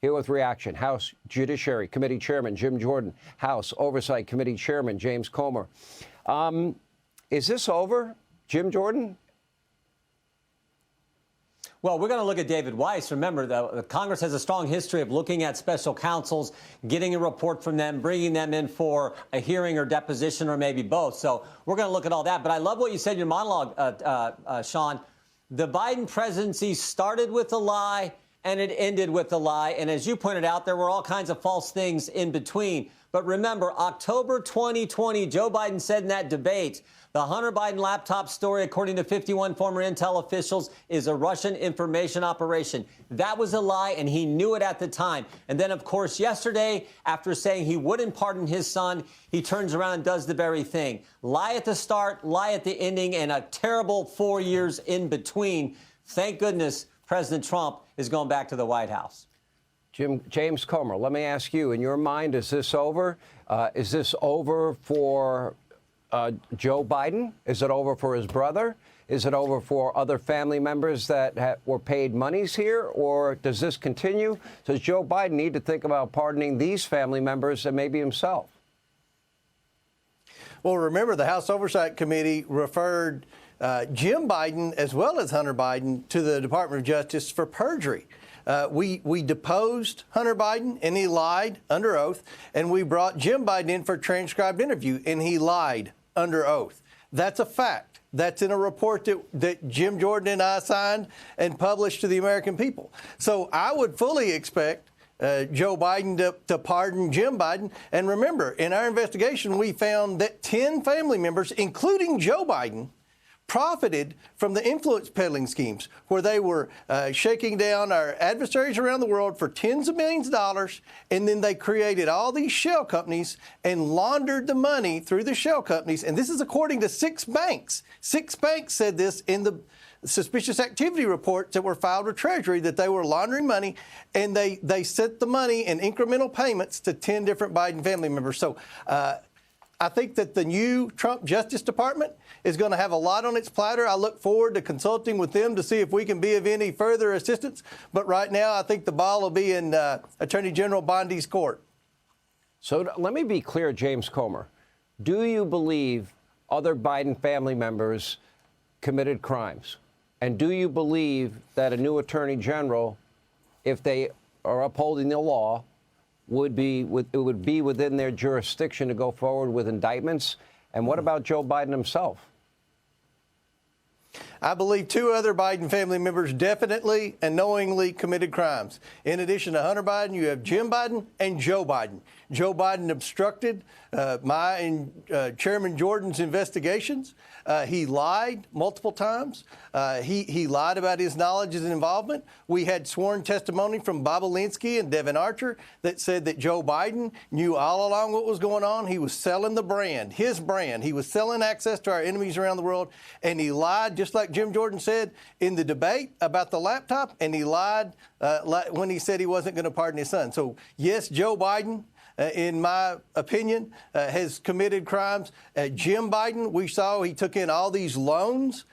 Here with reaction, House Judiciary Committee Chairman Jim Jordan, House Oversight Committee Chairman James Comer. Is this over, Jim Jordan? Well, we're going to look at David Weiss. Remember, the Congress has a strong history of looking at special counsels, getting a report from them, bringing them in for a hearing or deposition or maybe both. So we're going to look at all that. But I love what you said in your monologue, Sean. The Biden presidency started with a lie and it ended with a lie. And as you pointed out, there were all kinds of false things in between. But remember, October 2020, Joe Biden said in that debate, the Hunter Biden laptop story, according to 51 former intel officials, is a Russian information operation. That was a lie, and he knew it at the time. And then, of course, yesterday, after saying he wouldn't pardon his son, he turns around and does the very thing. Lie at the start, lie at the ending, and a terrible 4 years in between. Thank goodness President Trump is going back to the White House. James Comer, let me ask you, in your mind, is this over? Is this over for Joe Biden? Is it over for his brother? Is it over for other family members that were paid monies here? Or does this continue? Does Joe Biden need to think about pardoning these family members and maybe himself? Well, remember, the House Oversight Committee referred Jim Biden as well as Hunter Biden to the Department of Justice for perjury. We deposed Hunter Biden, and he lied under oath, and we brought Jim Biden in for a transcribed interview, and he lied under oath. That's a fact. That's in a report that Jim Jordan and I signed and published to the American people. So I would fully expect Joe Biden to pardon Jim Biden. And remember, in our investigation, we found that 10 family members, including Joe Biden, profited from the influence peddling schemes where they were shaking down our adversaries around the world for tens of millions of dollars, and then they created all these shell companies and laundered the money through the shell companies. And this is according to 6 banks. 6 banks said this in the suspicious activity reports that were filed with Treasury, that they were laundering money, and they sent the money in incremental payments to 10 different Biden family members. So I think that the new Trump Justice Department is going to have a lot on its platter. I look forward to consulting with them to see if we can be of any further assistance. But right now, I think the ball will be in Attorney General Bondi's court. So let me be clear, James Comer. Do you believe other Biden family members committed crimes? And do you believe that a new Attorney General, if they are upholding the law, it would be within their jurisdiction to go forward with indictments? And what about Joe Biden himself? I believe 2 other Biden family members definitely and knowingly committed crimes. In addition to Hunter Biden, you have Jim Biden and Joe Biden. Joe Biden obstructed my and Chairman Jordan's investigations. He lied multiple times. He lied about his knowledge and involvement. We had sworn testimony from Bob Alinsky and Devin Archer that said that Joe Biden knew all along what was going on. He was selling the brand, his brand. He was selling access to our enemies around the world, and he lied, just like Jim Jordan said in the debate about the laptop, and he lied when he said he wasn't going to pardon his son. So, yes, Joe Biden, in my opinion, has committed crimes. Jim Biden, we saw he took in all these loans.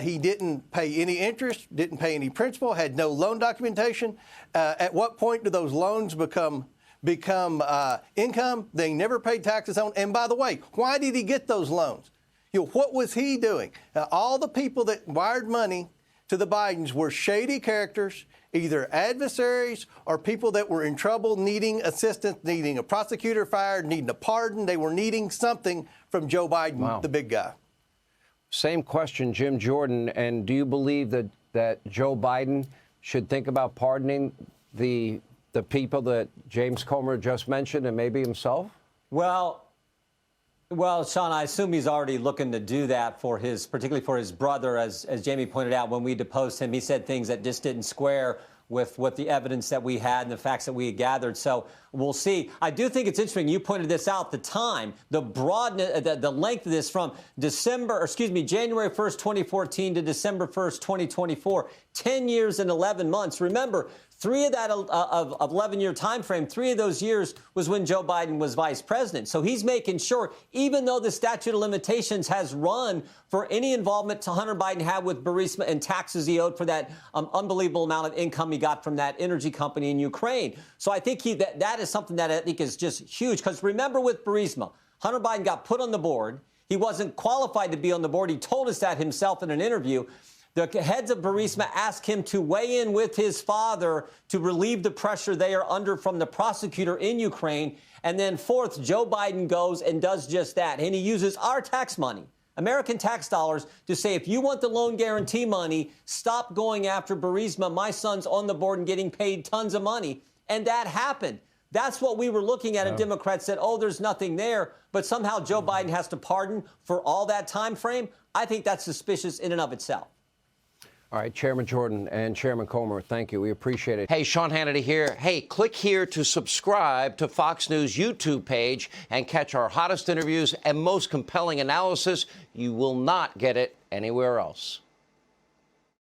He didn't pay any interest, didn't pay any principal, had no loan documentation. At what point do those loans become income they never paid taxes on? And by the way, why did he get those loans? What was he doing? All the people that wired money to the Bidens were shady characters, either adversaries or people that were in trouble, needing assistance, needing a prosecutor fired, needing a pardon. They were needing something from Joe Biden, the big guy. Same question, Jim Jordan. And do you believe that Joe Biden should think about pardoning the people that James Comer just mentioned and maybe himself? Well, Sean, I assume he's already looking to do that particularly for his brother. As Jamie pointed out, when we deposed him, he said things that just didn't square with what the evidence that we had and the facts that we had gathered. So we'll see. I do think it's interesting. You pointed this out, the time, the broadness, the length of this from January 1st, 2014 to December 1st, 2024, 10 years and 11 months. Remember, 3 of that of 11-year time frame, 3 of those years was when Joe Biden was vice president. So he's making sure, even though the statute of limitations has run for any involvement Hunter Biden had with Barisma and taxes he owed for that unbelievable amount of income he got from that energy company in Ukraine. So I think that is something that I think is just huge. Because remember, with Barisma, Hunter Biden got put on the board. He wasn't qualified to be on the board. He told us that himself in an interview. The heads of Barisma asked him to weigh in with his father to relieve the pressure they are under from the prosecutor in Ukraine. And then fourth, Joe Biden goes and does just that. And he uses our tax money, American tax dollars, to say, if you want the loan guarantee money, stop going after Barisma. My son's on the board and getting paid tons of money. And that happened. That's what we were looking at. And Democrats said, oh, there's nothing there. But somehow Joe Biden has to pardon for all that time frame. I think that's suspicious in and of itself. All right, Chairman Jordan and Chairman Comer, thank you. We appreciate it. Hey, Sean Hannity here. Hey, click here to subscribe to Fox News YouTube page and catch our hottest interviews and most compelling analysis. You will not get it anywhere else.